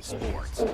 Sports.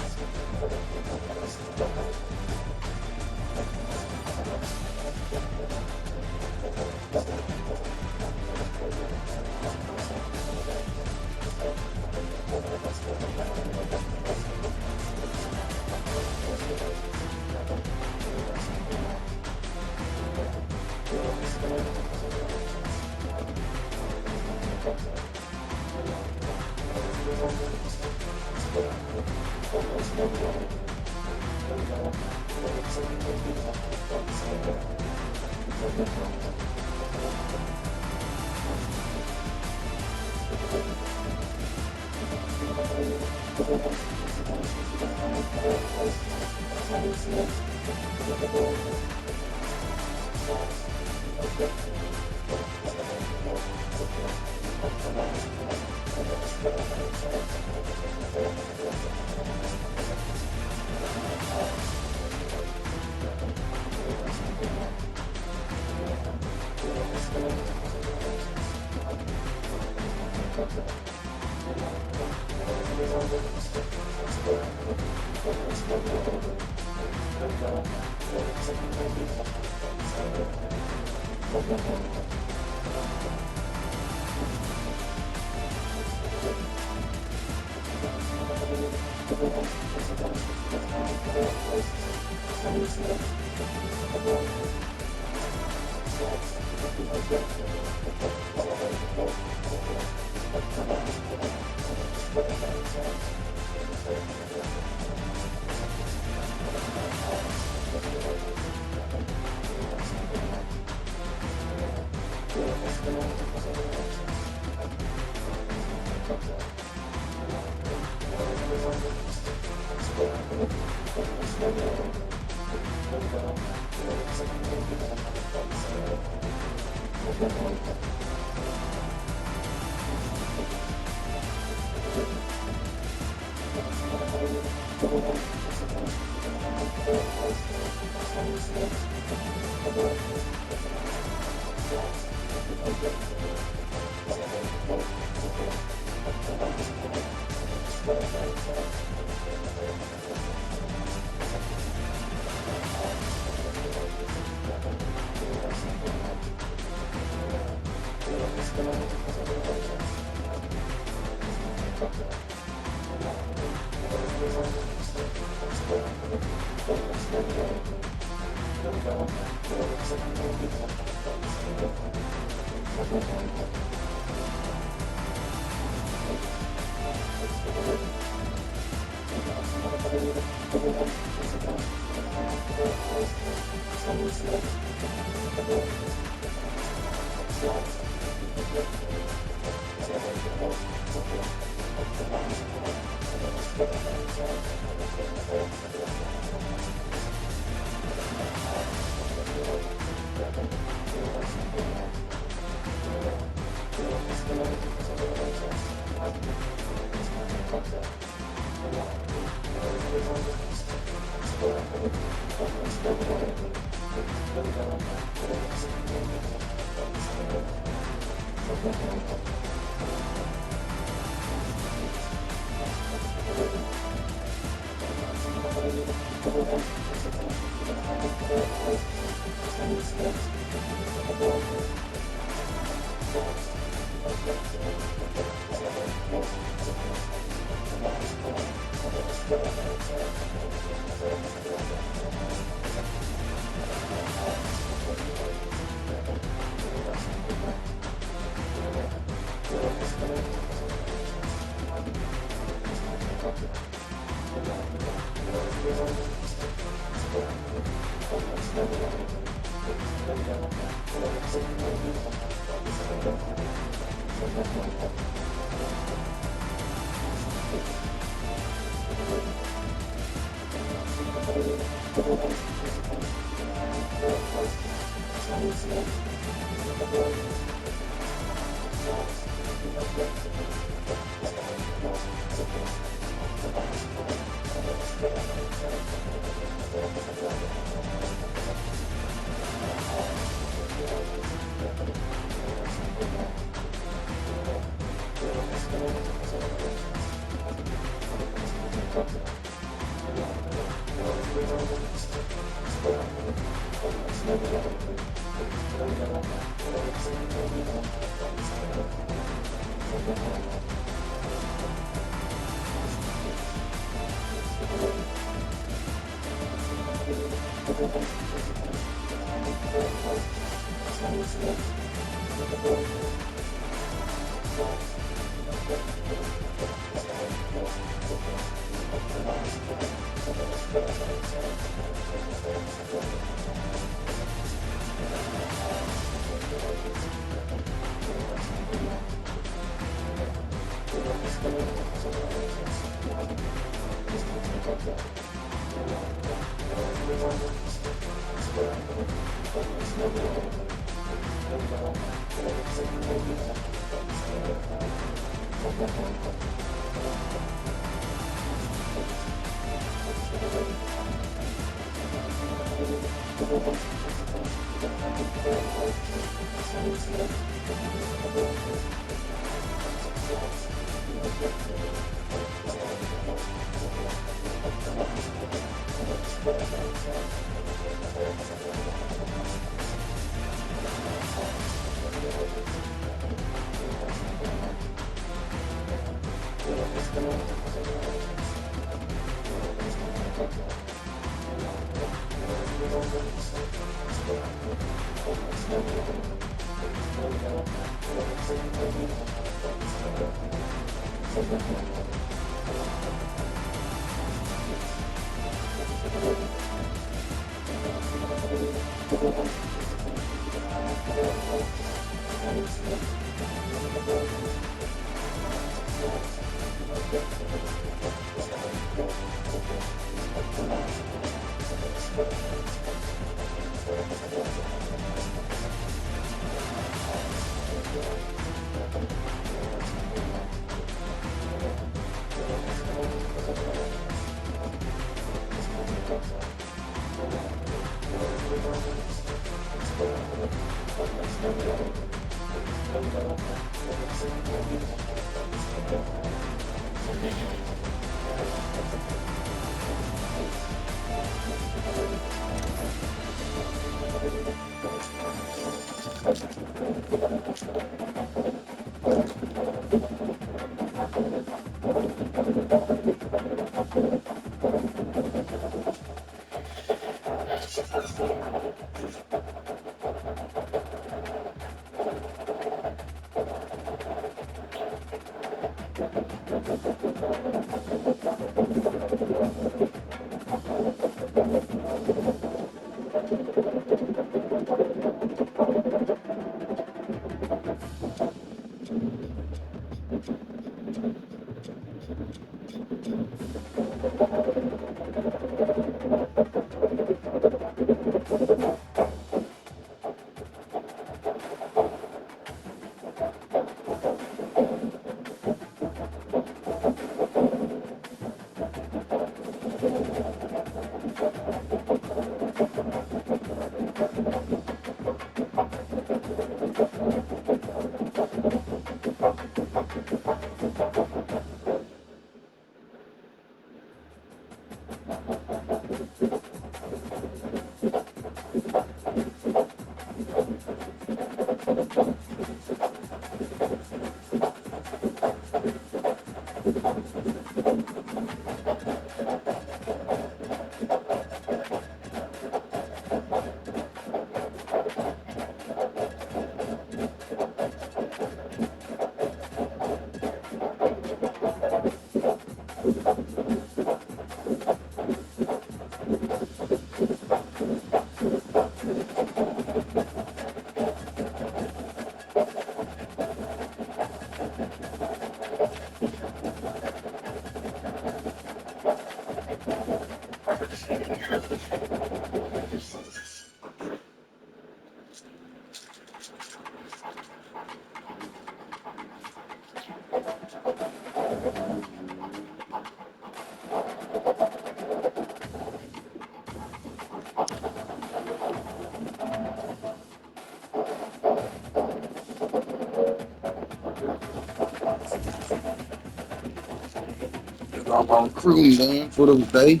I'm on cruise, man, for the day.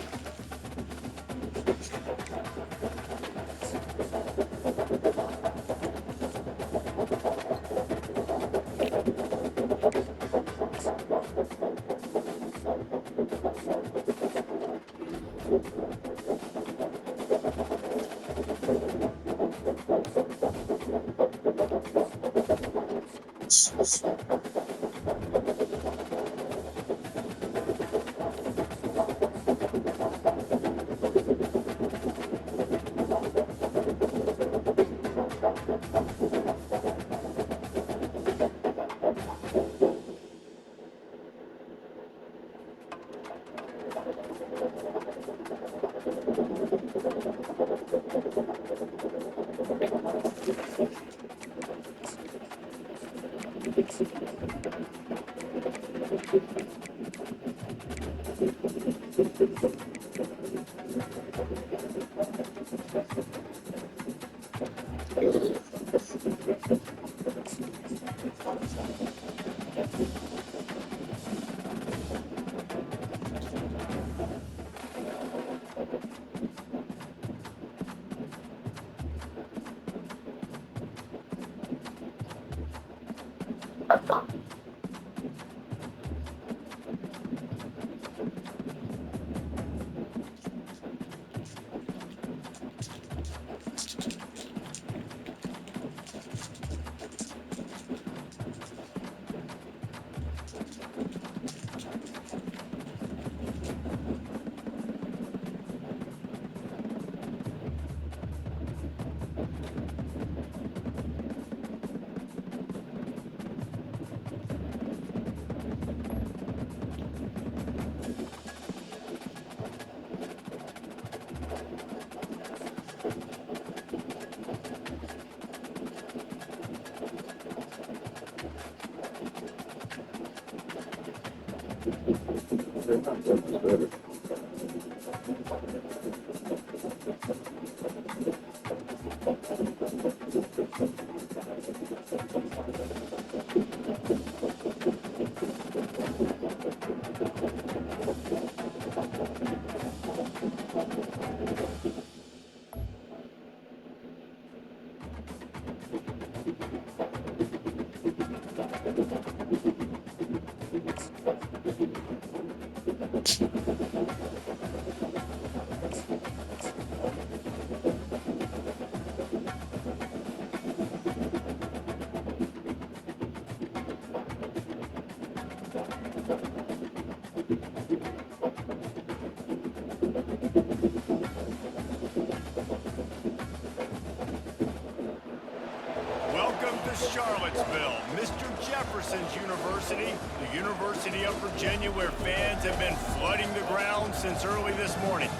Welcome to Charlottesville, Mr. Jefferson's University, the University of Virginia, where fans have been flooding the ground since early this morning.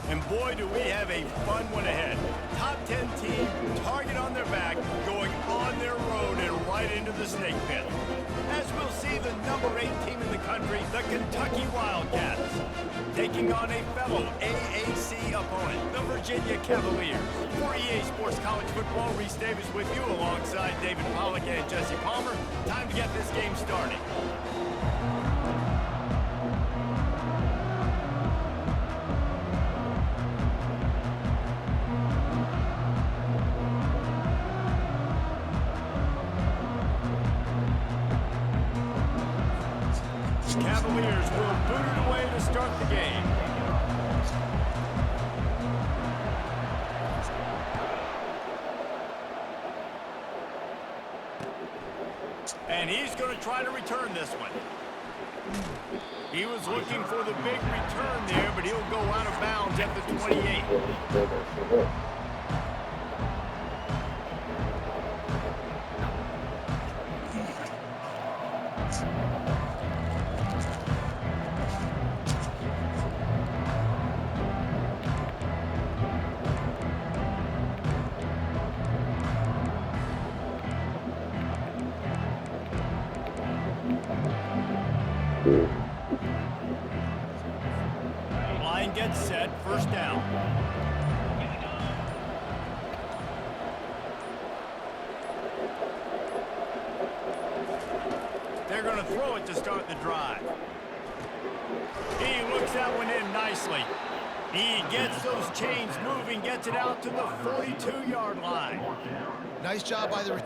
And boy, do we have a fun one ahead. Top 10 team, target on their back, going on their road and right into the snake pit. As we'll see the number 8 team in the country, the Kentucky Wildcats, taking on a fellow AAC opponent, the Virginia Cavaliers. For EA Sports College Football, Reese Davis with you alongside David Pollock and Jesse Palmer. Time to get this game started. Cavaliers will boot it away to start the game. And he's going to try to return this one. He was looking for the big return there, but he'll go out of bounds at the 28. Line gets set, first down. They're going to throw it to start the drive. He looks that one in nicely. He gets those chains moving, gets it out to the 42-yard line. Nice job by the...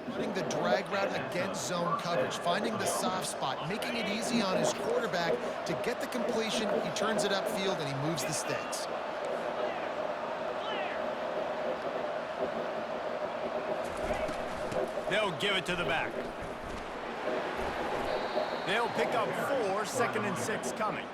Running the drag route against zone coverage, finding the soft spot, making it easy on his quarterback to get the completion. He turns it upfield and he moves the sticks. They'll give it to the back. They'll pick up 4, 2nd and 6 coming.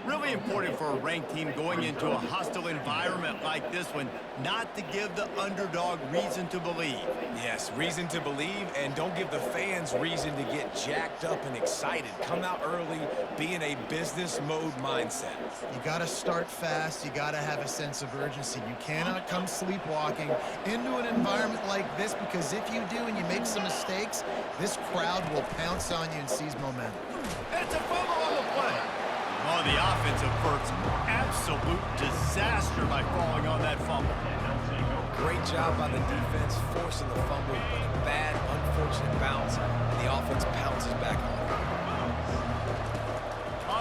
Really important for a ranked team going into a hostile environment like this one, not to give the underdog reason to believe. Yes, reason to believe, and don't give the fans reason to get jacked up and excited. Come out early, be in a business mode mindset. You got to start fast. You got to have a sense of urgency. You cannot come sleepwalking into an environment like this, because if you do and you make some mistakes, this crowd will pounce on you and seize momentum. It's a fumble on the play. Oh, the offensive averts absolute disaster by falling on that fumble. Great job by the defense forcing the fumble, but a bad, unfortunate bounce, and the offense pounces back on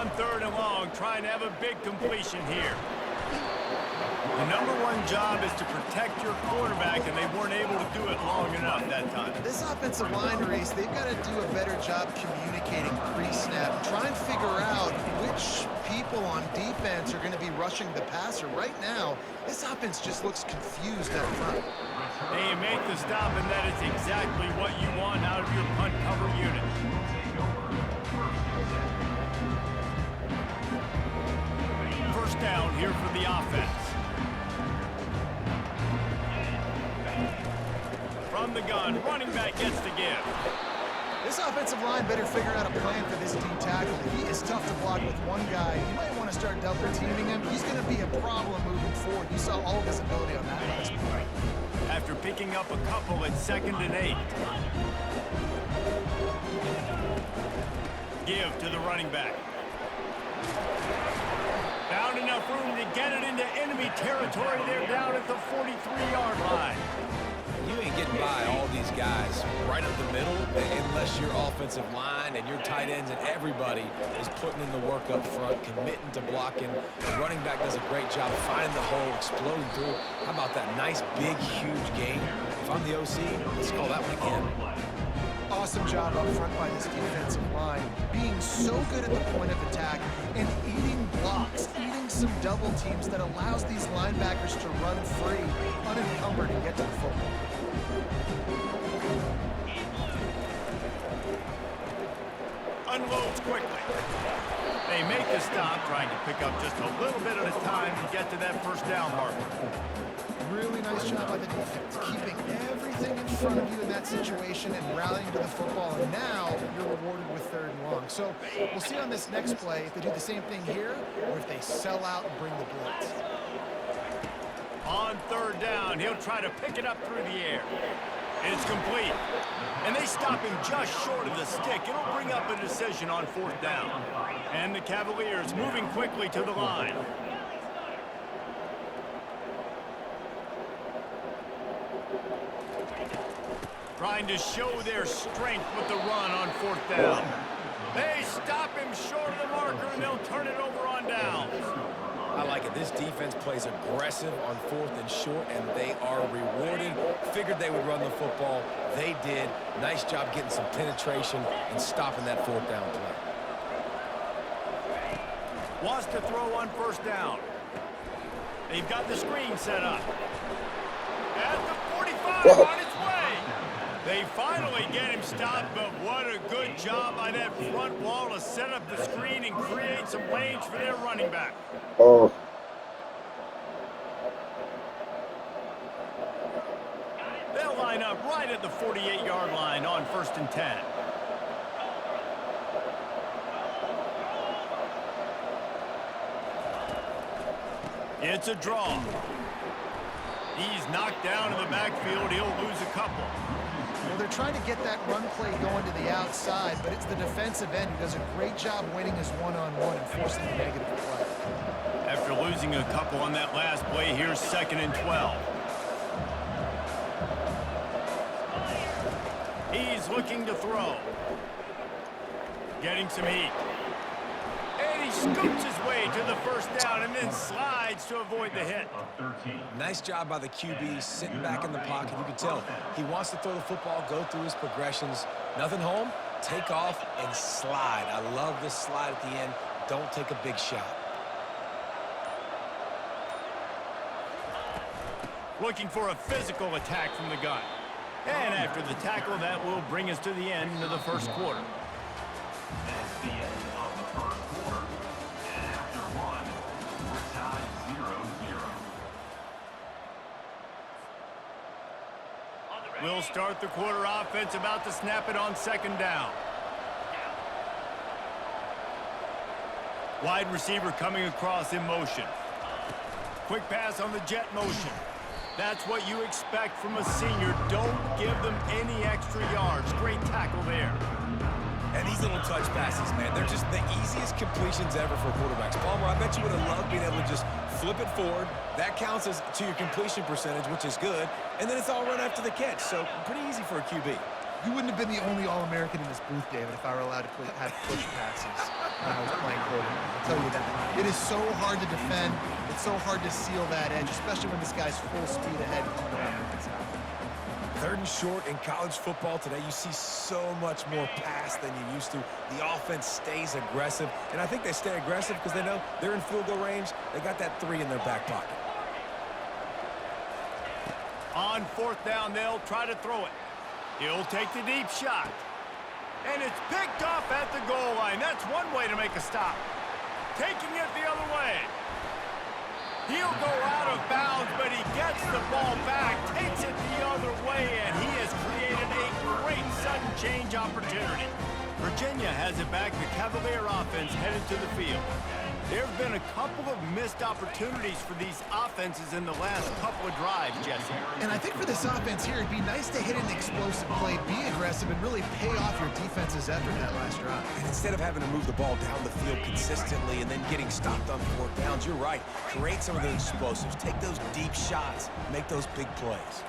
it. On 3rd and long, trying to have a big completion here. The #1 job is to protect your quarterback, and they weren't able to do it long enough that time. This offensive line, Reese, they've got to do a better job communicating pre-snap. Try and figure out which people on defense are going to be rushing the passer. Right now, this offense just looks confused up front. They make the stop, and that is exactly what you want out of your punt cover unit. First down here for the offense. From the gun, running back gets the give. This offensive line better figure out a plan for this D tackle. He is tough to block with one guy. You might want to start double teaming him. He's going to be a problem moving forward. You saw all of his ability on that last play. After picking up a couple at 2nd and 8. Give to the running back. Found enough room to get it into enemy territory. They're down at the 43-yard line. You ain't getting by all these guys right up the middle unless your offensive line and your tight ends and everybody is putting in the work up front, committing to blocking. The running back does a great job of finding the hole, exploding through. How about that nice, big, huge gain? If I'm the OC, let's call that one again. Awesome job up front by this defensive line, being so good at the point of attack and eating blocks, eating some double teams that allows these linebackers to run free, unencumbered, and get to the football. Unloads quickly. They make the stop, trying to pick up just a little bit at a time to get to that first down marker. Really nice job by the defense, keeping everything in front of you in that situation and rallying to the football. And now you're rewarded with 3rd and long. So we'll see on this next play if they do the same thing here or if they sell out and bring the blitz. On 3rd down, he'll try to pick it up through the air. It's complete. And they stop him just short of the stick. It'll bring up a decision on 4th down. And the Cavaliers moving quickly to the line. Trying to show their strength with the run on 4th down. They stop him short of the marker, and they'll turn it over on downs. I like it. This defense plays aggressive on 4th and short, and they are rewarded. Figured they would run the football. They did. Nice job getting some penetration and stopping that 4th down play. Wants to throw on 1st down. They've got the screen set up. At the 45, on its way. They finally get him stopped, but what a good job by that front wall to set up the screen and create some lanes for their running back. Oh. They'll line up right at the 48-yard line on 1st and 10. It's a draw. He's knocked down in the backfield. He'll lose a couple. Well, they're trying to get that run play going to the outside, but it's the defensive end who does a great job winning his one-on-one and forcing the negative play. After losing a couple on that last play, here's 2nd and 12. He's looking to throw. Getting some heat. And he scoops his way to the first down and then slides to avoid the hit. Nice job by the QB sitting back in the pocket. You can tell he wants to throw the football, go through his progressions. Nothing home, take off and slide. I love this slide at the end. Don't take a big shot. Looking for a physical attack from the gun. And after the tackle, that will bring us to the end of the first quarter. That's the end of the first quarter. And after one, we're tied 0-0. We'll start the quarter offense, about to snap it on 2nd down. Wide receiver coming across in motion. Quick pass on the jet motion. That's what you expect from a senior. Don't give them any extra yards. Great tackle there. And these little touch passes, man, they're just the easiest completions ever for quarterbacks. Palmer, I bet you would have loved being able to just flip it forward. That counts as to your completion percentage, which is good. And then it's all run after the catch. So pretty easy for a QB. You wouldn't have been the only All-American in this booth, David, if I were allowed to have push passes when I was playing quarterback. I'll tell you that. It is so hard to defend. It's so hard to seal that edge, especially when this guy's full speed ahead coming around the inside. 3rd and short in college football today. You see so much more pass than you used to. The offense stays aggressive, and I think they stay aggressive because they know they're in field goal range. They got that 3 in their back pocket. On 4th down, they'll try to throw it. He'll take the deep shot. And it's picked off at the goal line. That's one way to make a stop. Taking it the other way. He'll go out of bounds, but he gets the ball back, takes it the other way, and he has created a great sudden change opportunity. Virginia has it back. The Cavalier offense headed to the field. There have been a couple of missed opportunities for these offenses in the last couple of drives, Jesse. And I think for this offense here, it'd be nice to hit an explosive play, be aggressive, and really pay off your defense's effort that last drive. And instead of having to move the ball down the field consistently and then getting stopped on 4th downs, you're right. Create some of those explosives. Take those deep shots. Make those big plays.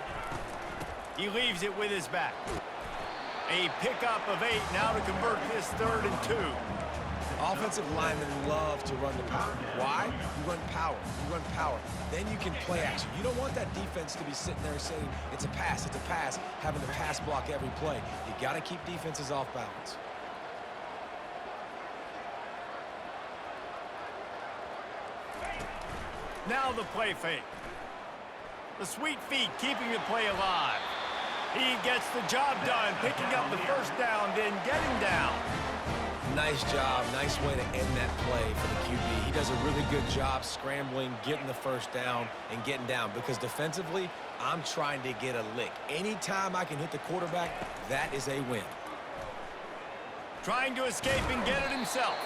He leaves it with his back. A pickup of 8 now to convert this 3rd and 2. Offensive linemen love to run the power. Why? You run power. You run power. Then you can play action. You don't want that defense to be sitting there saying, it's a pass, having to pass block every play. You got to keep defenses off balance. Now the play fake. The sweet feet keeping the play alive. He gets the job done, picking up the first down, then getting down. Nice job. Nice way to end that play for the QB. He does a really good job scrambling, getting the first down, and getting down. Because defensively, I'm trying to get a lick. Anytime I can hit the quarterback, that is a win. Trying to escape and get it himself.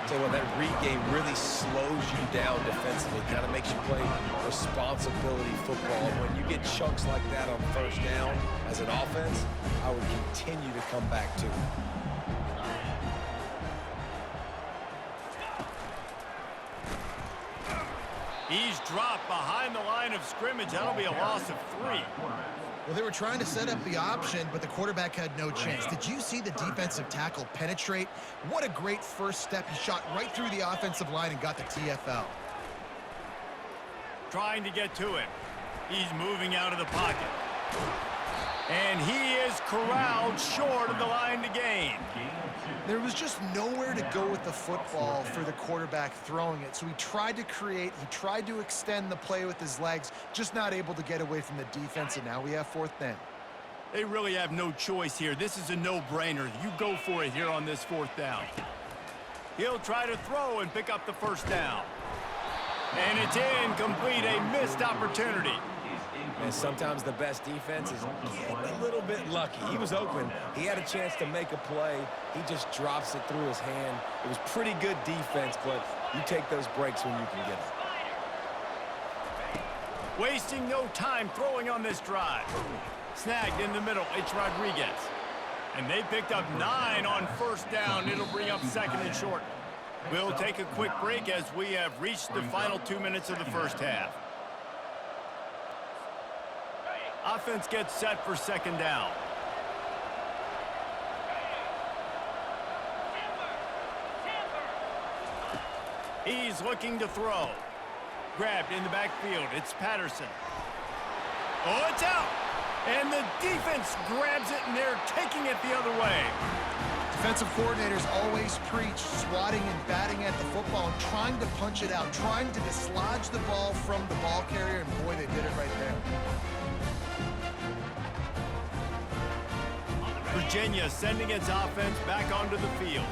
So when that read game really slows you down defensively, kind of makes you play responsibility football. When you get chunks like that on first down as an offense, I would continue to come back to it. He's dropped behind the line of scrimmage. That'll be a loss of 3. Well, they were trying to set up the option, but the quarterback had no chance. Did you see the defensive tackle penetrate? What a great first step. He shot right through the offensive line and got the TFL. Trying to get to him. He's moving out of the pocket. And he is corralled short of the line to gain. There was just nowhere to go with the football for the quarterback throwing it. So he tried to create, he tried to extend the play with his legs, just not able to get away from the defense, and now we have 4th down. They really have no choice here. This is a no-brainer. You go for it here on this 4th down. He'll try to throw and pick up the first down. And it's incomplete, a missed opportunity. And sometimes the best defense is getting a little bit lucky. He was open. He had a chance to make a play. He just drops it through his hand. It was pretty good defense, but you take those breaks when you can get them. Wasting no time throwing on this drive. Snagged in the middle, it's Rodriguez. And they picked up 9 on first down. It'll bring up second and short. We'll take a quick break as we have reached the final 2 minutes of the first half. Offense gets set for second down. He's looking to throw. Grabbed in the backfield. It's Patterson. Oh, it's out. And the defense grabs it, and they're taking it the other way. Defensive coordinators always preach swatting and batting at the football and trying to punch it out, trying to dislodge the ball from the ball carrier, and boy, they did it right there. Virginia sending its offense back onto the field.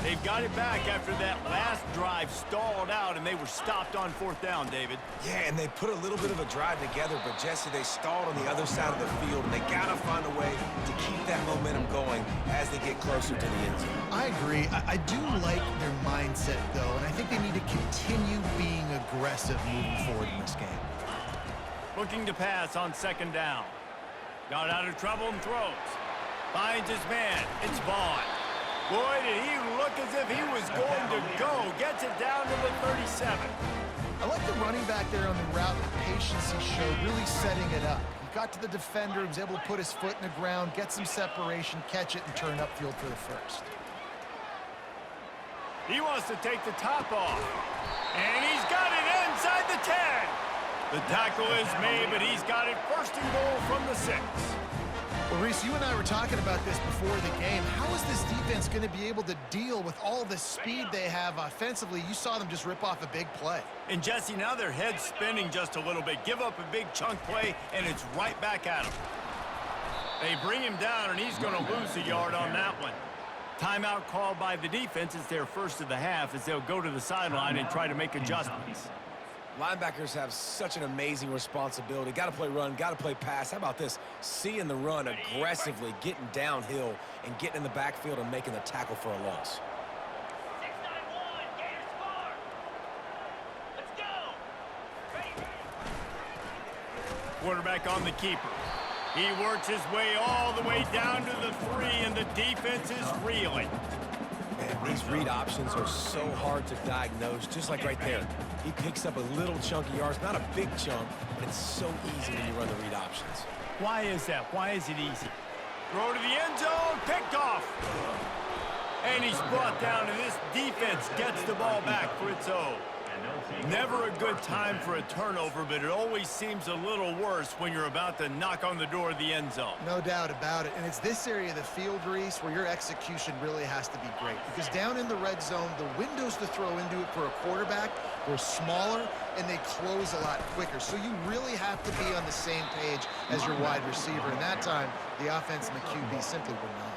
They've got it back after that last drive stalled out, and they were stopped on fourth down, David. Yeah, and they put a little bit of a drive together, but Jesse, they stalled on the other side of the field, and they got to find a way to keep that momentum going as they get closer to the end zone. I agree. I do like their mindset, though, and I think they need to continue being aggressive moving forward in this game. Looking to pass on second down. Got out of trouble and throws. Finds his man. It's Vaughn. Boy, did he look as if he was going to go. Gets it down to the 37. I like the running back there on the route, the patience he showed, really setting it up. He got to the defender, he was able to put his foot in the ground, get some separation, catch it, and turn upfield for the first. He wants to take the top off. And he's got it inside the 10. The tackle is made, but he's got it first and goal from the 6. Well, Reese, you and I were talking about this before the game. How is this defense going to be able to deal with all the speed they have offensively? You saw them just rip off a big play. And Jesse, now their head's spinning just a little bit. Give up a big chunk play, and it's right back at him. They bring him down, and he's going to lose a yard on that one. Timeout called by the defense. It's their first of the half as they'll go to the sideline and try to make adjustments. Linebackers have such an amazing responsibility. Got to play run, got to play pass. How about this? Seeing the run aggressively, getting downhill, and getting in the backfield and making the tackle for a loss. 691, Gators score. Let's go. Ready. Quarterback on the keeper. He works his way all the way down to the 3, and the defense is reeling. Man, these read options are so hard to diagnose, just like right there. He picks up a little chunk of yards, not a big chunk, but it's so easy when you run the read options. Why is that? Why is it easy? Throw to the end zone, picked off. And he's brought down, and this defense gets the ball back for its own. Never a good time for a turnover, but it always seems a little worse when you're about to knock on the door of the end zone. No doubt about it. And it's this area of the field, Reese, where your execution really has to be great. Because down in the red zone, the windows to throw into it for a quarterback were smaller, and they close a lot quicker. So you really have to be on the same page as your wide receiver. And that time, the offense and the QB simply were not.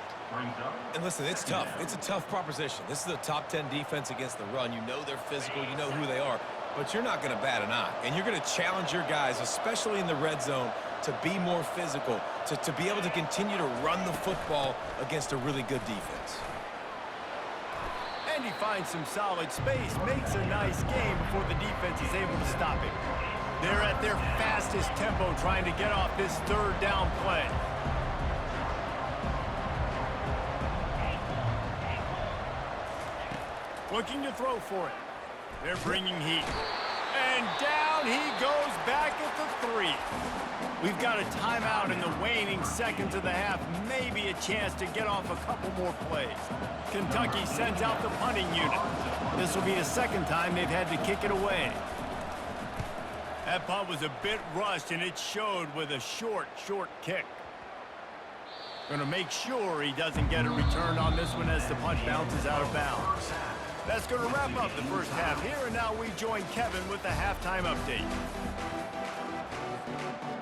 And listen, it's tough. It's a tough proposition. This is a top 10 defense against the run. You know they're physical. You know who they are. But you're not going to bat an eye. And you're going to challenge your guys, especially in the red zone, to be more physical, to be able to continue to run the football against a really good defense. And he finds some solid space, makes a nice game before the defense is able to stop him. They're at their fastest tempo trying to get off this third down play. Looking to throw for it. They're bringing heat. And down he goes back at the 3. We've got a timeout in the waning seconds of the half. Maybe a chance to get off a couple more plays. Kentucky sends out the punting unit. This will be the second time they've had to kick it away. That punt was a bit rushed, and it showed with a short kick. Going to make sure he doesn't get a return on this one as the punt bounces out of bounds. That's going to wrap up the first half here, and now we join Kevin with the halftime update.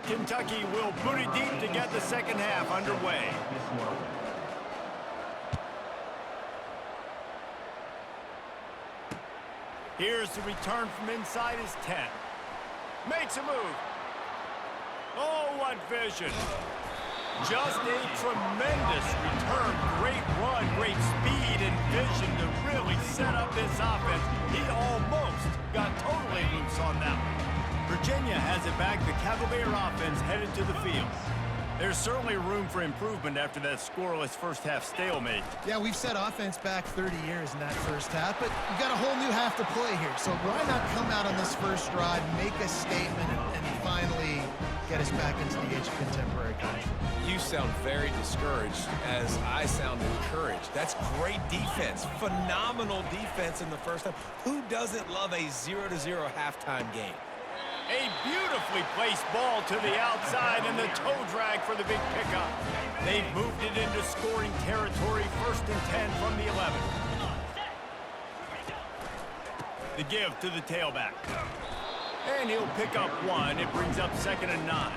Kentucky will boot it deep to get the second half underway. Here's the return from inside his 10. Makes a move. Oh, what vision. Just a tremendous return. Great run, great speed and vision to really set up this offense. He almost got totally loose on that one. Virginia has it back. The Cavalier offense headed to the field. There's certainly room for improvement after that scoreless first-half stalemate. Yeah, we've set offense back 30 years in that first half, but you've got a whole new half to play here. So why not come out on this first drive, make a statement, and finally get us back into the age of contemporary culture? You sound very discouraged as I sound encouraged. That's great defense. Phenomenal defense in the first half. Who doesn't love a 0-0 halftime game? A beautifully placed ball to the outside and the toe drag for the big pickup. They've moved it into scoring territory, 1st and 10 from the 11. The give to the tailback. And he'll pick up 1. It brings up 2nd and 9.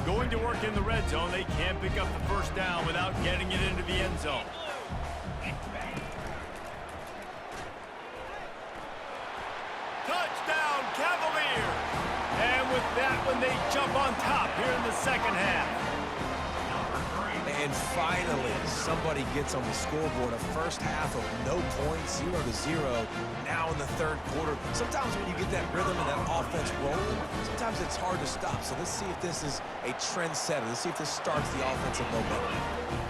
Going to work in the red zone, they can't pick up the first down without getting it into the end zone. Touchdown, Cavaliers! And with that one, they jump on top here in the second half. And finally, somebody gets on the scoreboard. A first half of no points, 0-0. Now in the third quarter. Sometimes when you get that rhythm and that offense rolling, sometimes it's hard to stop. So let's see if this is a trend setter. Let's see if this starts the offensive momentum.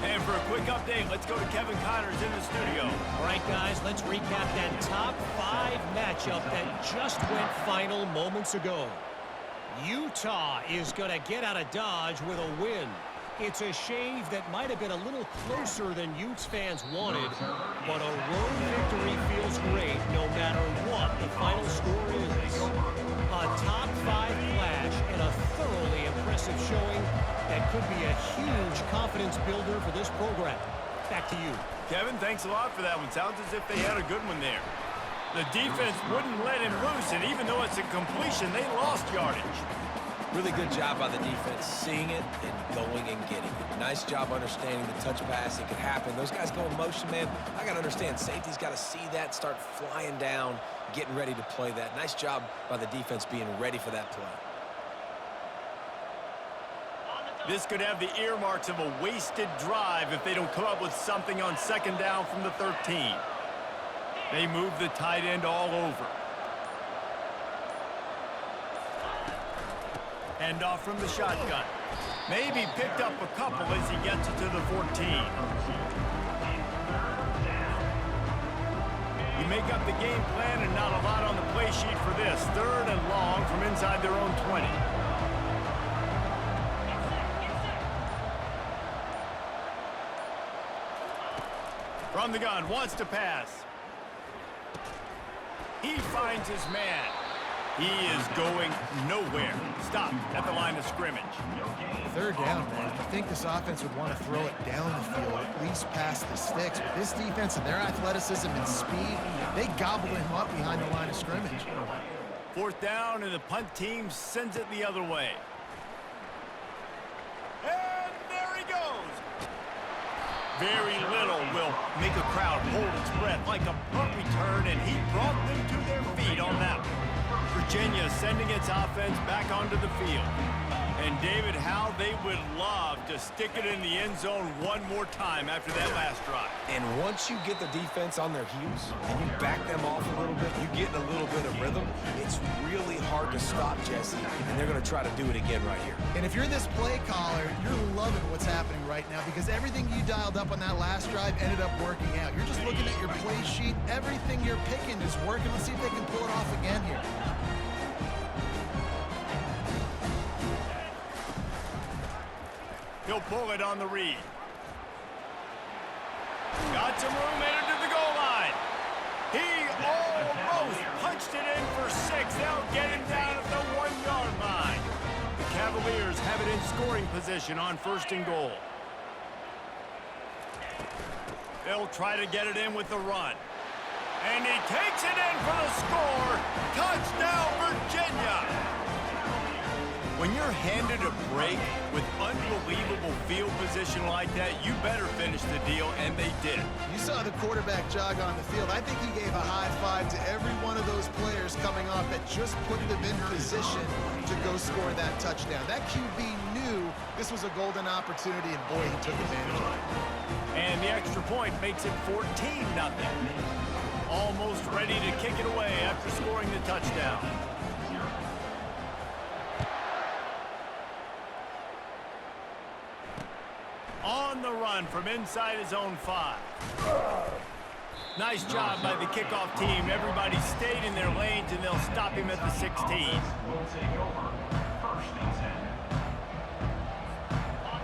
And for a quick update, let's go to Kevin Connors in the studio. All right, guys, let's recap that top 5 matchup that just went final moments ago. Utah is going to get out of Dodge with a win. It's a shave that might have been a little closer than Utes fans wanted, but a road victory feels great no matter what the final score is. A top 5 clash and a thoroughly impressive showing that could be a huge confidence builder for this program. Back to you. Kevin, thanks a lot for that one. Sounds as if they had a good one there. The defense wouldn't let him loose, and even though it's a completion, they lost yardage. Really good job by the defense, seeing it and going and getting it. Nice job understanding the touch pass. It could happen. Those guys go in motion, man. I got to understand, safety's got to see that, start flying down, getting ready to play that. Nice job by the defense being ready for that play. This could have the earmarks of a wasted drive if they don't come up with something on 2nd down from the 13. They move the tight end all over. Hand off from the shotgun. Maybe picked up a couple as he gets it to the 14. You make up the game plan and not a lot on the play sheet for this. 3rd and long from inside their own 20. From the gun, wants to pass. He finds his man. He is going nowhere. Stop at the line of scrimmage. 3rd down, man. I think this offense would want to throw it down the field, at least past the sticks. But this defense and their athleticism and speed, they gobbled him up behind the line of scrimmage. 4th down, and the punt team sends it the other way. And there he goes. Very little will make a crowd hold its breath like a punt return, and he brought them to their feet on that one. Virginia sending its offense back onto the field. And David, how they would love to stick it in the end zone one more time after that last drive. And once you get the defense on their heels and you back them off a little bit, you get in a little bit of rhythm, it's really hard to stop, Jesse, and they're going to try to do it again right here. And if you're this play caller, you're loving what's happening right now because everything you dialed up on that last drive ended up working out. You're just looking at your play sheet. Everything you're picking is working. Let's see if they can pull it off again here. He'll pull it on the read. Got some room headed to the goal line. He almost punched it in for 6. They'll get him down at the 1-yard line. The Cavaliers have it in scoring position on 1st and goal. They'll try to get it in with the run. And he takes it in for the score. Touchdown, Virginia! When you're handed a break with unbelievable field position like that, you better finish the deal, and they did. You saw the quarterback jog on the field. I think he gave a high five to every one of those players coming off that just put them in position to go score that touchdown. That QB knew this was a golden opportunity, and boy, he took advantage of it. And the extra point makes it 14-0. Almost ready to kick it away after scoring the touchdown. run from inside his own 5. Nice job by the kickoff team. Everybody stayed in their lanes, and they'll stop him at the 16. Will take over. First and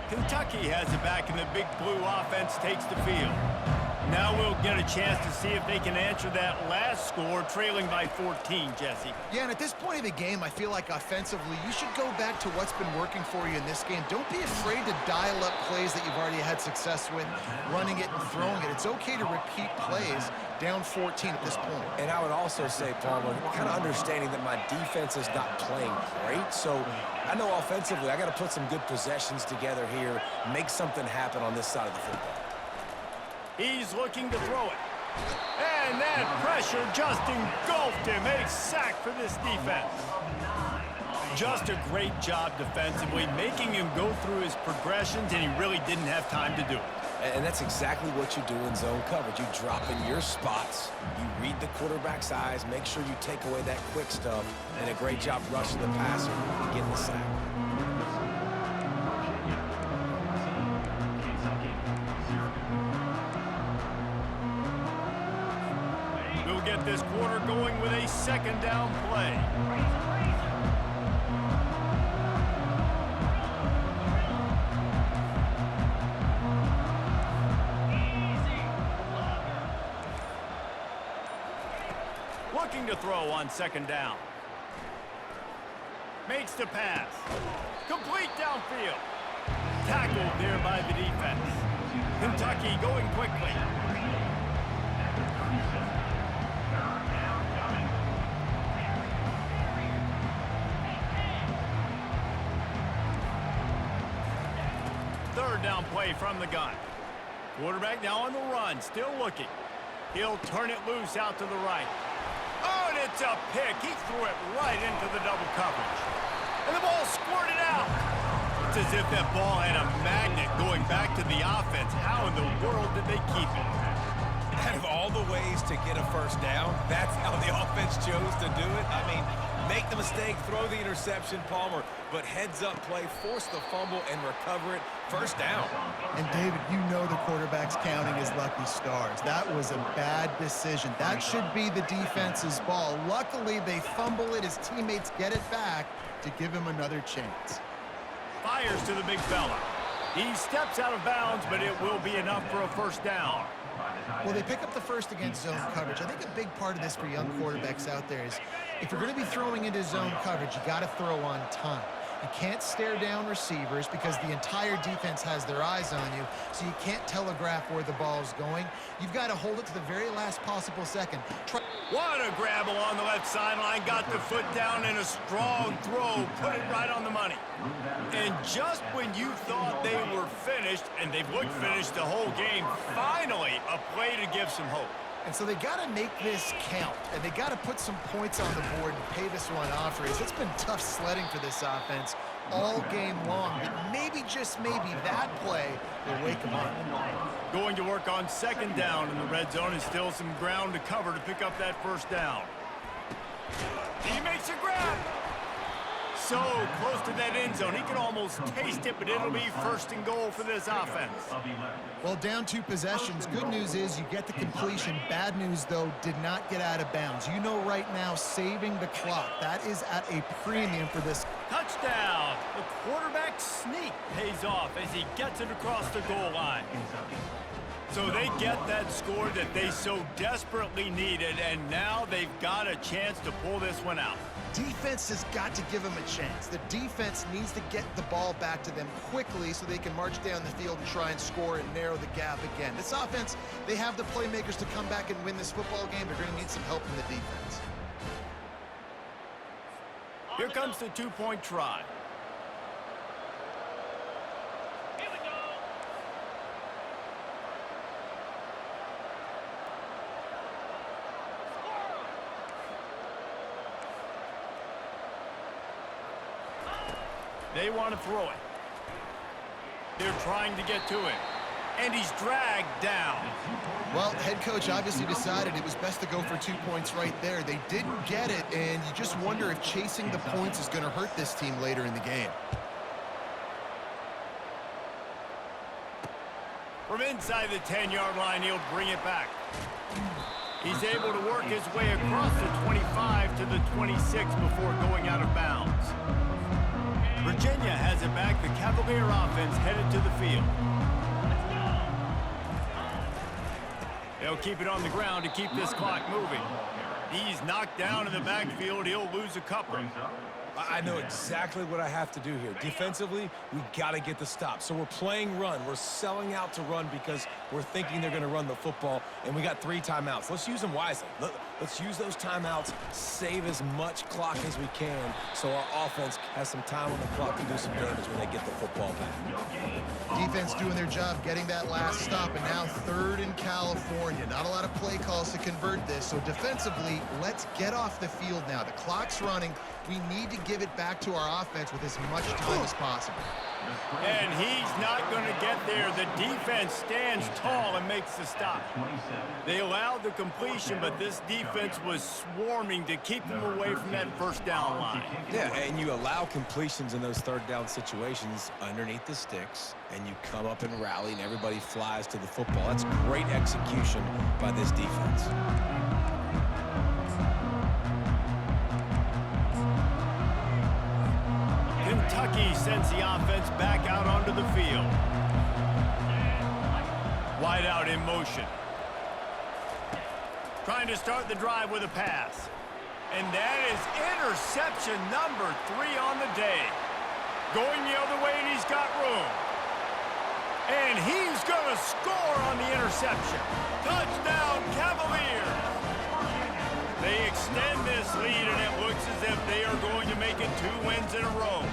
10. Kentucky has it back, and the Big Blue offense takes the field. Now we'll get a chance to see if they can answer that last score, trailing by 14, Jesse. Yeah, and at this point of the game, I feel like offensively, you should go back to what's been working for you in this game. Don't be afraid to dial up plays that you've already had success with, running it and throwing it. It's okay to repeat plays down 14 at this point. And I would also say, Palmer, kind of understanding that my defense is not playing great, so I know offensively I got to put some good possessions together here, make something happen on this side of the football. He's looking to throw it. And that pressure just engulfed him. A sack for this defense. Just a great job defensively, making him go through his progressions, and he really didn't have time to do it. And that's exactly what you do in zone coverage. You drop in your spots, you read the quarterback's eyes, make sure you take away that quick stuff, and a great job rushing the passer and getting the sack. We'll get this quarter going with a second down play. Looking to throw on second down. Makes the pass. Complete downfield. Tackled there by the defense. Kentucky going quickly. Third down play from the gun. Quarterback now on the run, still looking. He'll turn it loose out to the right. Oh, and it's a pick. He threw it right into the double coverage. And the ball squirted out. It's as if that ball had a magnet going back to the offense. How in the world did they keep it? Out of all the ways to get a first down, that's how the offense chose to do it. I mean, make the mistake, throw the interception, Palmer, but heads-up play, force the fumble, and recover it. First down. And, David, you know the quarterback's counting his lucky stars. That was a bad decision. That should be the defense's ball. Luckily, they fumble it. His teammates get it back to give him another chance. Fires to the big fella. He steps out of bounds, but it will be enough for a first down. Well, they pick up the first against zone coverage. I think a big part of this for young quarterbacks out there is if you're going to be throwing into zone coverage, you got to throw on time. You can't stare down receivers because the entire defense has their eyes on you, so you can't telegraph where the ball's going. You've got to hold it to the very last possible second. What a grab along the left sideline. Got the foot down in a strong throw. Put it right on the money. And just when you thought they were finished, and they've looked finished the whole game, finally a play to give some hope. And so they got to make this count, and they got to put some points on the board and pay this one off. It's been tough sledding for this offense all game long, but maybe, just maybe, that play will wake them up. Going to work on second down in the red zone, and still some ground to cover to pick up that first down. He makes a grab. So close to that end zone. He can almost taste it, but it'll be first and goal for this offense. Well, down 2 possessions. Good news is you get the completion. Bad news, though, did not get out of bounds. You know right now, saving the clock. That is at a premium for this. Touchdown. The quarterback sneak pays off as he gets it across the goal line. So they get that score that they so desperately needed, and now they've got a chance to pull this one out. Defense has got to give them a chance. The defense needs to get the ball back to them quickly so they can march down the field and try and score and narrow the gap again. This offense, they have the playmakers to come back and win this football game. They're going to need some help from the defense. Here comes the 2-point try. They want to throw it. They're trying to get to it. And he's dragged down. Well, head coach obviously decided it was best to go for 2 points right there. They didn't get it, and you just wonder if chasing the points is going to hurt this team later in the game. From inside the 10-yard line, he'll bring it back. He's able to work his way across the 25 to the 26 before going out of bounds. Virginia has it back. The Cavalier offense headed to the field. They'll keep it on the ground to keep this clock moving. He's knocked down in the backfield. He'll lose a couple. I know exactly what I have to do here. Defensively, we got to get the stop. So we're playing run. We're selling out to run because we're thinking they're going to run the football, and we got 3 timeouts. Let's use them wisely. Let's use those timeouts, save as much clock as we can so our offense has some time on the clock to do some damage when they get the football back. Defense doing their job getting that last stop, and now 3rd in California. Not a lot of play calls to convert this, so defensively, let's get off the field now. The clock's running. We need to give it back to our offense with as much time as possible. And he's not going to get there. The defense stands tall and makes the stop. They allowed the completion, but this defense was swarming to keep them away from that first down line. Yeah, and you allow completions in those 3rd down situations underneath the sticks, and you come up and rally, and everybody flies to the football. That's great execution by this defense. Kentucky sends the offense back out onto the field. Wide out in motion. Trying to start the drive with a pass. And that is interception number 3 on the day. Going the other way, and he's got room. And he's going to score on the interception. Touchdown, Cavaliers! They extend this lead, and it looks as if they are going to make it 2 wins in a row.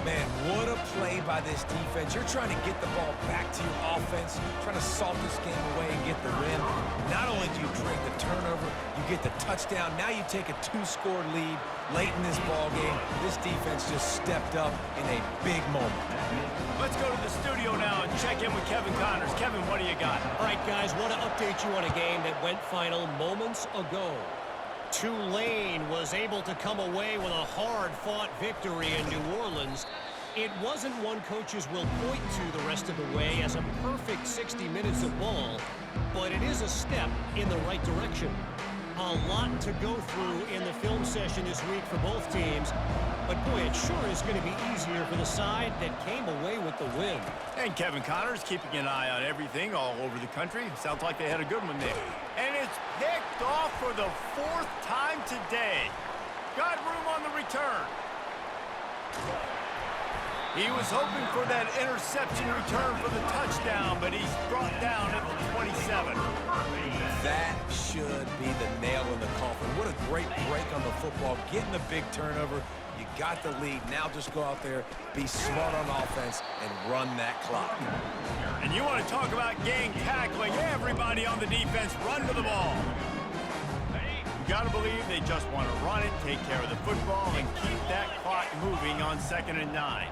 Man, what a play by this defense. You're trying to get the ball back to your offense, trying to salt this game away and get the win. Not only do you create the turnover, you get the touchdown. Now you take a 2-score lead late in this ball game. This defense just stepped up in a big moment. Let's go to the studio now and check in with Kevin Connors. Kevin, what do you got? All right, guys, want to update you on a game that went final moments ago. Tulane was able to come away with a hard-fought victory in New Orleans. It wasn't one coaches will point to the rest of the way as a perfect 60 minutes of ball, but it is a step in the right direction. A lot to go through in the film session this week for both teams, but boy, it sure is going to be easier for the side that came away with the win. And Kevin Connors keeping an eye on everything all over the country. Sounds like they had a good one there. And it's picked off for the 4th time today. Got room on the return. He was hoping for that interception return for the touchdown, but he's brought down at the 27. That should be the nail in the coffin. What a great break on the football. Getting the big turnover. You got the lead. Now just go out there, be smart on offense, and run that clock. And you want to talk about gang tackling. Everybody on the defense run to the ball. You got to believe they just want to run it, take care of the football, and keep that clock moving on 2nd and 9.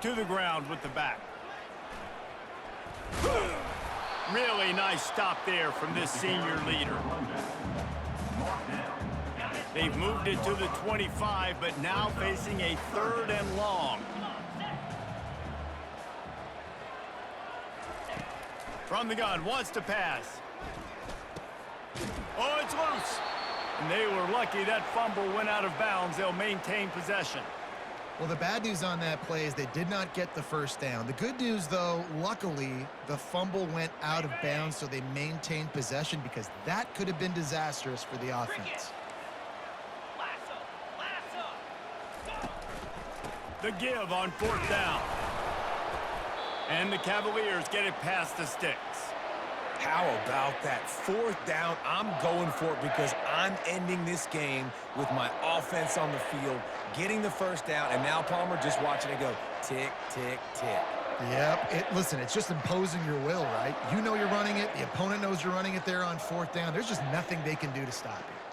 To the ground with the back. Really nice stop there from this senior leader. They've moved it to the 25, but now facing a 3rd and long. From the gun, wants to pass. Oh, it's loose. And they were lucky that fumble went out of bounds. They'll maintain possession. Well, the bad news on that play is they did not get the 1st down. The good news, though, luckily, the fumble went out of bounds, so they maintained possession because that could have been disastrous for the offense. The give on 4th down. And the Cavaliers get it past the sticks. How about that 4th down? I'm going for it because I'm ending this game with my offense on the field, getting the 1st down, and now Palmer just watching it go tick, tick, tick. Yep. Listen, it's just imposing your will, right? You know you're running it. The opponent knows you're running it there on 4th down. There's just nothing they can do to stop it.